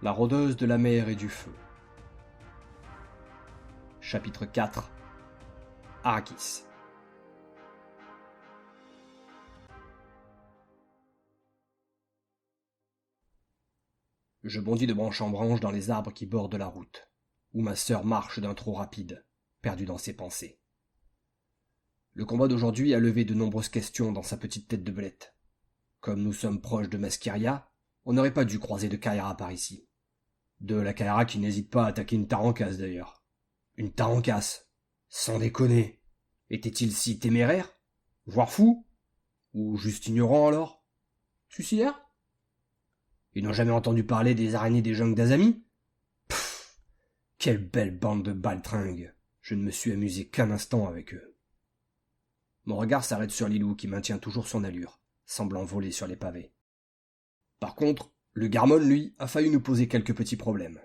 La rôdeuse de la mer et du feu. Chapitre 4. Arrakis. Je bondis de branche en branche dans les arbres qui bordent la route, où ma sœur marche d'un trot rapide, perdue dans ses pensées. Le combat d'aujourd'hui a levé de nombreuses questions dans sa petite tête de belette. Comme nous sommes proches de Masqueria, on n'aurait pas dû croiser de Kaira par ici. De la Kaira qui n'hésite pas à attaquer une tarancasse d'ailleurs. Une tarancasse, sans déconner. Était-il si téméraire? Voire fou? Ou juste ignorant alors? Suicidaire? Ils n'ont jamais entendu parler des araignées des jungles d'Azami? Pfff, quelle belle bande de baltringues. Je ne me suis amusé qu'un instant avec eux. Mon regard s'arrête sur Lilou qui maintient toujours son allure, semblant voler sur les pavés. Par contre, le Garmon, lui, a failli nous poser quelques petits problèmes.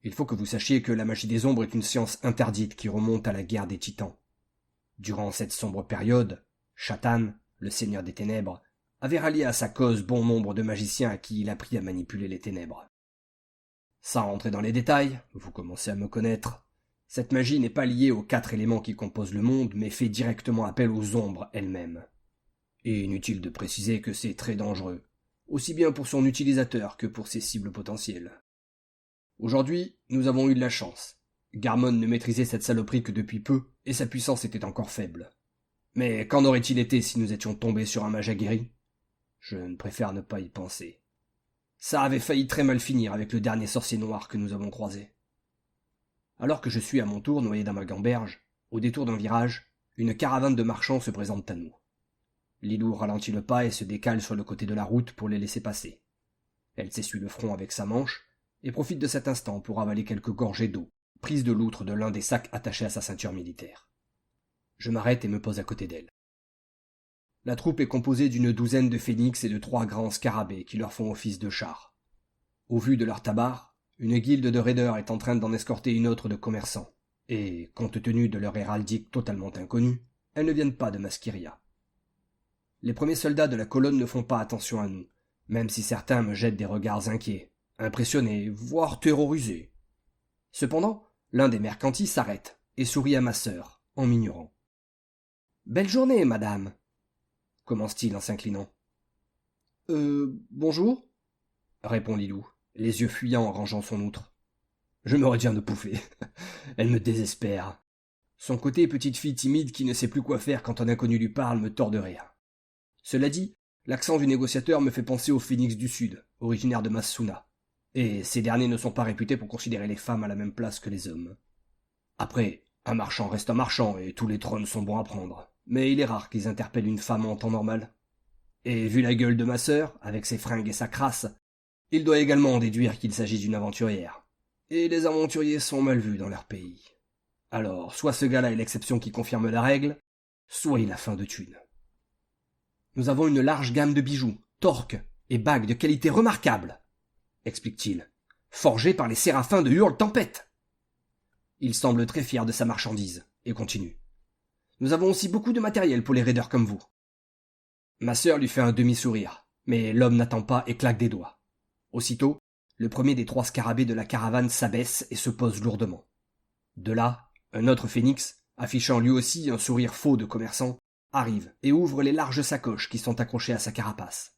Il faut que vous sachiez que la magie des ombres est une science interdite qui remonte à la guerre des titans. Durant cette sombre période, Shatan, le seigneur des ténèbres, avait rallié à sa cause bon nombre de magiciens à qui il apprit à manipuler les ténèbres. Sans rentrer dans les détails, vous commencez à me connaître, cette magie n'est pas liée aux 4 éléments qui composent le monde, mais fait directement appel aux ombres elles-mêmes. Et inutile de préciser que c'est très dangereux, aussi bien pour son utilisateur que pour ses cibles potentielles. Aujourd'hui, nous avons eu de la chance. Garmon ne maîtrisait cette saloperie que depuis peu, et sa puissance était encore faible. Mais qu'en aurait-il été si nous étions tombés sur un mage aguerri? Je ne préfère ne pas y penser. Ça avait failli très mal finir avec le dernier sorcier noir que nous avons croisé. Alors que je suis à mon tour noyé dans ma gamberge, au détour d'un virage, une caravane de marchands se présente à nous. Lilou ralentit le pas et se décale sur le côté de la route pour les laisser passer. Elle s'essuie le front avec sa manche et profite de cet instant pour avaler quelques gorgées d'eau, prises de l'outre de l'un des sacs attachés à sa ceinture militaire. Je m'arrête et me pose à côté d'elle. La troupe est composée d'une douzaine de phénix et de 3 grands scarabées qui leur font office de chars. Au vu de leur tabar, une guilde de raiders est en train d'en escorter une autre de commerçants, et, compte tenu de leur héraldique totalement inconnue, elles ne viennent pas de Masqueria. Les premiers soldats de la colonne ne font pas attention à nous, même si certains me jettent des regards inquiets, impressionnés, voire terrorisés. Cependant, l'un des mercantis s'arrête et sourit à ma sœur, en m'ignorant. « Belle journée, madame !» commence-t-il en s'inclinant. « bonjour ?» répond Lilou, les yeux fuyants en rangeant son outre. Je me retiens de pouffer. Elle me désespère. Son côté petite fille timide qui ne sait plus quoi faire quand un inconnu lui parle me tord de rire. Cela dit, l'accent du négociateur me fait penser aux phénix du Sud, originaires de Masuna. Et ces derniers ne sont pas réputés pour considérer les femmes à la même place que les hommes. Après, un marchand reste un marchand et tous les trônes sont bons à prendre. Mais il est rare qu'ils interpellent une femme en temps normal. Et vu la gueule de ma sœur, avec ses fringues et sa crasse, il doit également en déduire qu'il s'agit d'une aventurière. Et les aventuriers sont mal vus dans leur pays. Alors, soit ce gars-là est l'exception qui confirme la règle, soit il a faim de thunes. Nous avons une large gamme de bijoux, torques et bagues de qualité remarquable, explique-t-il, forgés par les séraphins de Hurle-Tempête. Il semble très fier de sa marchandise, et continue. Nous avons aussi beaucoup de matériel pour les raiders comme vous. Ma sœur lui fait un demi-sourire, mais l'homme n'attend pas et claque des doigts. Aussitôt, le premier des 3 scarabées de la caravane s'abaisse et se pose lourdement. De là, un autre phénix, affichant lui aussi un sourire faux de commerçant, arrive et ouvre les larges sacoches qui sont accrochées à sa carapace.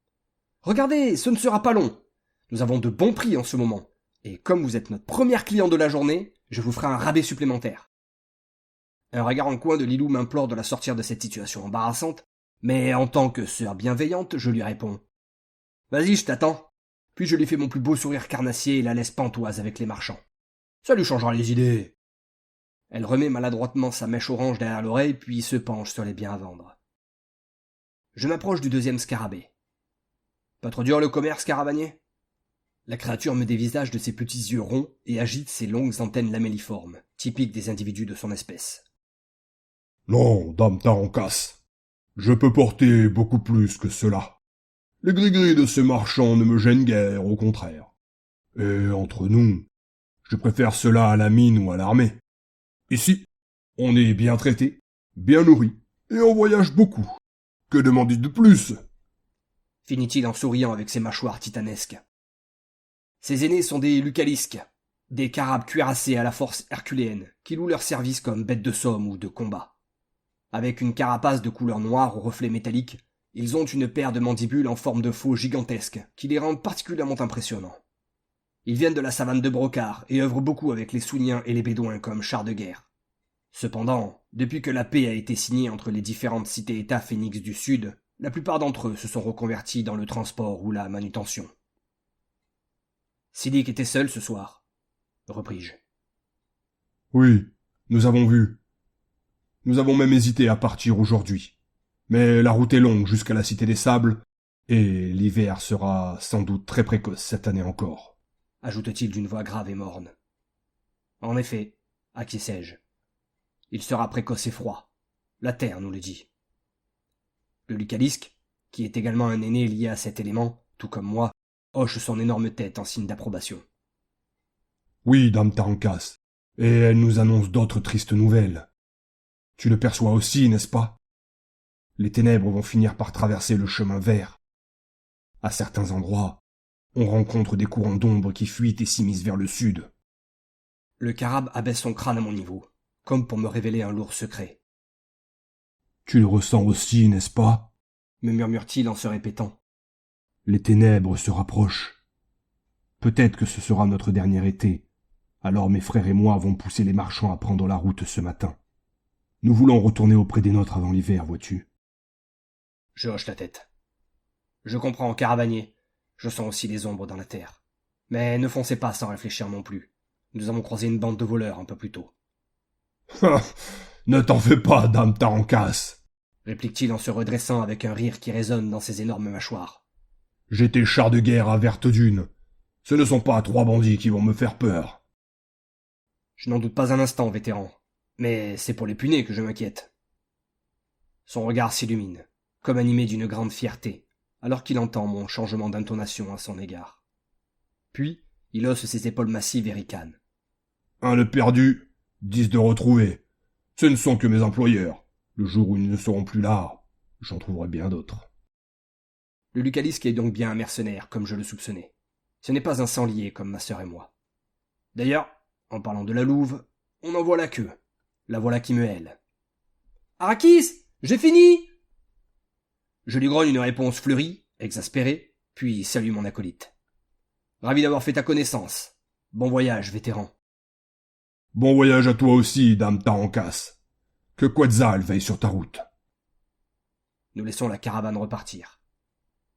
« Regardez, ce ne sera pas long. Nous avons de bons prix en ce moment, et comme vous êtes notre première client de la journée, je vous ferai un rabais supplémentaire. » Un regard en coin de Lilou m'implore de la sortir de cette situation embarrassante, mais en tant que sœur bienveillante, je lui réponds. « Vas-y, je t'attends. » Puis je lui fais mon plus beau sourire carnassier et la laisse pantoise avec les marchands. Ça lui changera les idées. Elle remet maladroitement sa mèche orange derrière l'oreille, puis se penche sur les biens à vendre. Je m'approche du 2e scarabée. Pas trop dur le commerce, caravanier? La créature me dévisage de ses petits yeux ronds et agite ses longues antennes lamelliformes, typiques des individus de son espèce. Non, dame Tarancasse. Je peux porter beaucoup plus que cela. Les gris-gris de ces marchands ne me gênent guère, au contraire. Et entre nous, je préfère cela à la mine ou à l'armée. Ici, on est bien traité, bien nourri, et on voyage beaucoup. Que demander de plus? Finit-il en souriant avec ses mâchoires titanesques. Ces aînés sont des lucalisques, des carabes cuirassés à la force herculéenne, qui louent leur service comme bêtes de somme ou de combat. Avec une carapace de couleur noire aux reflets métalliques, ils ont une paire de mandibules en forme de faux gigantesques, qui les rendent particulièrement impressionnants. Ils viennent de la savane de Brocard et œuvrent beaucoup avec les Souniens et les Bédouins comme chars de guerre. Cependant, depuis que la paix a été signée entre les différentes cités-États phénix du Sud, la plupart d'entre eux se sont reconvertis dans le transport ou la manutention. Sidic était seul ce soir, repris-je. Oui, nous avons vu. Nous avons même hésité à partir aujourd'hui. Mais la route est longue jusqu'à la Cité des Sables, et l'hiver sera sans doute très précoce cette année encore, ajoute-t-il d'une voix grave et morne. En effet, acquiesçai-je. Il sera précoce et froid. La terre nous le dit. Le Lucalisque, qui est également un aîné lié à cet élément, tout comme moi, hoche son énorme tête en signe d'approbation. Oui, dame Tarancas, et elle nous annonce d'autres tristes nouvelles. Tu le perçois aussi, n'est-ce pas? Les ténèbres vont finir par traverser le chemin vert. À certains endroits, on rencontre des courants d'ombre qui fuient et s'immiscent vers le sud. Le carabe abaisse son crâne à mon niveau, comme pour me révéler un lourd secret. Tu le ressens aussi, n'est-ce pas? Me murmure-t-il en se répétant. Les ténèbres se rapprochent. Peut-être que ce sera notre dernier été. Alors mes frères et moi vont pousser les marchands à prendre la route ce matin. Nous voulons retourner auprès des nôtres avant l'hiver, vois-tu. Je hoche la tête. Je comprends, caravanier. Je sens aussi les ombres dans la terre. Mais ne foncez pas sans réfléchir non plus. Nous avons croisé une bande de voleurs un peu plus tôt. Ne t'en fais pas, dame Tarancas, réplique-t-il en se redressant avec un rire qui résonne dans ses énormes mâchoires. J'étais char de guerre à Verte Dune. Ce ne sont pas 3 bandits qui vont me faire peur. Je n'en doute pas un instant, vétéran. Mais c'est pour les punais que je m'inquiète. Son regard s'illumine, comme animé d'une grande fierté, alors qu'il entend mon changement d'intonation à son égard. Puis, il hausse ses épaules massives et ricane. Un de perdu, 10 de retrouvés. Ce ne sont que mes employeurs. Le jour où ils ne seront plus là, j'en trouverai bien d'autres. Le Lucalisque est donc bien un mercenaire, comme je le soupçonnais. Ce n'est pas un sanglier comme ma sœur et moi. D'ailleurs, en parlant de la louve, on en voit la queue. La voilà qui me hèle. « Arrakis, j'ai fini !» Je lui grogne une réponse fleurie, exaspérée, puis salue mon acolyte. « Ravi d'avoir fait ta connaissance. Bon voyage, vétéran. » Bon voyage à toi aussi, dame Tarancas. Que Quetzal veille sur ta route. Nous laissons la caravane repartir.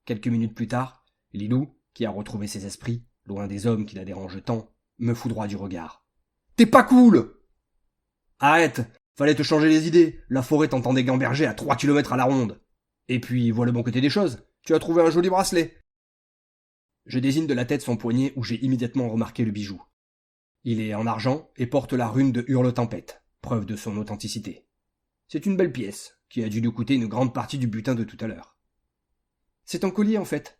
Quelques minutes plus tard, Lilou, qui a retrouvé ses esprits, loin des hommes qui la dérangent tant, me foudroie du regard. « T'es pas cool !»« Arrête, fallait te changer les idées, la forêt t'entendait gamberger à 3 kilomètres à la ronde. Et puis, vois le bon côté des choses, tu as trouvé un joli bracelet. » Je désigne de la tête son poignet où j'ai immédiatement remarqué le bijou. Il est en argent et porte la rune de Hurle-Tempête, preuve de son authenticité. C'est une belle pièce, qui a dû lui coûter une grande partie du butin de tout à l'heure. « C'est un collier, en fait, »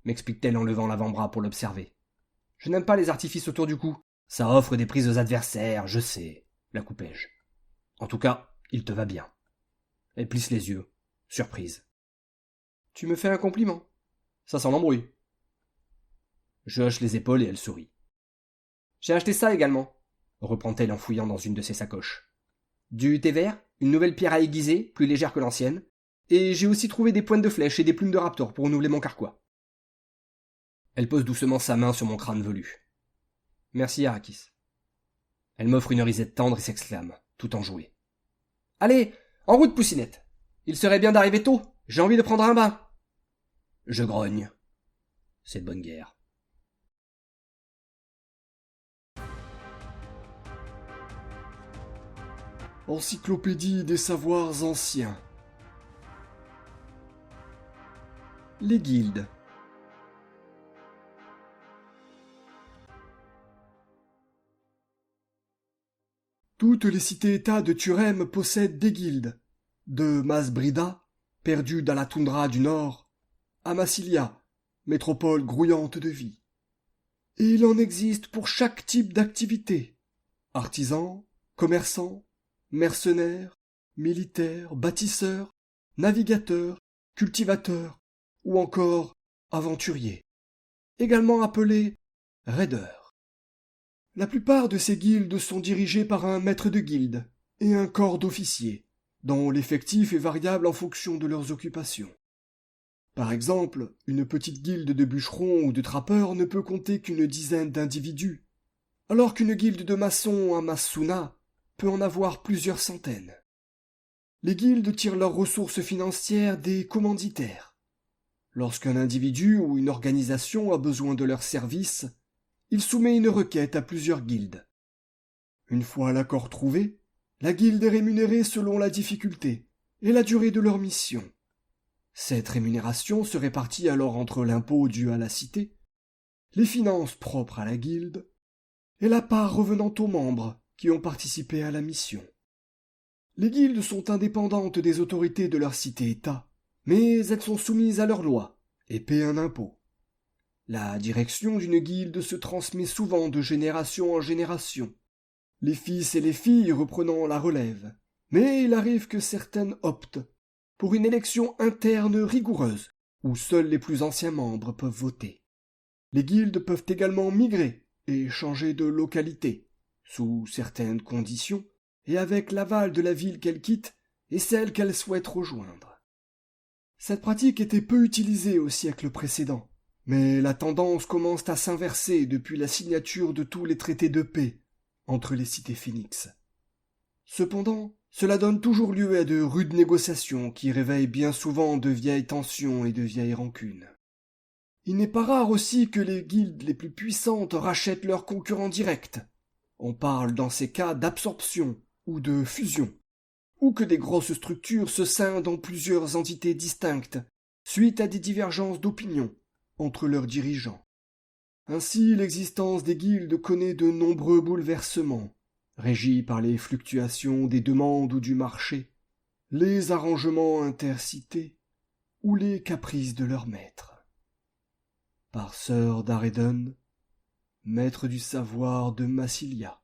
m'explique-t-elle en levant l'avant-bras pour l'observer. « Je n'aime pas les artifices autour du cou. Ça offre des prises aux adversaires, je sais, la coupai-je. En tout cas, il te va bien. » Elle plisse les yeux, surprise. « Tu me fais un compliment. Ça sent l'embrouille. » Je hoche les épaules et elle sourit. « J'ai acheté ça également, » reprend-elle en fouillant dans une de ses sacoches. « Du thé vert, une nouvelle pierre à aiguiser, plus légère que l'ancienne, et j'ai aussi trouvé des pointes de flèches et des plumes de raptor pour renouveler mon carquois. » Elle pose doucement sa main sur mon crâne velu. « Merci, Arrakis. » Elle m'offre une risette tendre et s'exclame, tout enjouée. « Allez, en route, Poussinette. Il serait bien d'arriver tôt, j'ai envie de prendre un bain. » Je grogne. C'est de bonne guerre. Encyclopédie des savoirs anciens. Les guildes. Toutes les cités-États de Turem possèdent des guildes, de Masbrida, perdue dans la toundra du Nord, à Massilia, métropole grouillante de vie. Et il en existe pour chaque type d'activité. Artisans, commerçants, mercenaires, militaires, bâtisseurs, navigateurs, cultivateurs, ou encore aventuriers, également appelés Raider. La plupart de ces guildes sont dirigées par un maître de guilde et un corps d'officiers, dont l'effectif est variable en fonction de leurs occupations. Par exemple, une petite guilde de bûcherons ou de trappeurs ne peut compter qu'une dizaine d'individus, alors qu'une guilde de maçons à Masuna peut en avoir plusieurs centaines. Les guildes tirent leurs ressources financières des commanditaires. Lorsqu'un individu ou une organisation a besoin de leurs services, il soumet une requête à plusieurs guildes. Une fois l'accord trouvé, la guilde est rémunérée selon la difficulté et la durée de leur mission. Cette rémunération se répartit alors entre l'impôt dû à la cité, les finances propres à la guilde et la part revenant aux membres qui ont participé à la mission. Les guildes sont indépendantes des autorités de leur cité-État, mais elles sont soumises à leurs lois et paient un impôt. La direction d'une guilde se transmet souvent de génération en génération, les fils et les filles reprenant la relève, mais il arrive que certaines optent pour une élection interne rigoureuse, où seuls les plus anciens membres peuvent voter. Les guildes peuvent également migrer et changer de localité, sous certaines conditions, et avec l'aval de la ville qu'elles quittent et celle qu'elles souhaitent rejoindre. Cette pratique était peu utilisée au siècle précédent, mais la tendance commence à s'inverser depuis la signature de tous les traités de paix entre les cités phénix. Cependant, cela donne toujours lieu à de rudes négociations qui réveillent bien souvent de vieilles tensions et de vieilles rancunes. Il n'est pas rare aussi que les guildes les plus puissantes rachètent leurs concurrents directs. On parle dans ces cas d'absorption ou de fusion, ou que des grosses structures se scindent en plusieurs entités distinctes, suite à des divergences d'opinion entre leurs dirigeants. Ainsi, l'existence des guildes connaît de nombreux bouleversements, régis par les fluctuations des demandes ou du marché, les arrangements intercités ou les caprices de leurs maîtres. Par Sir Darredon, maître du savoir de Massilia.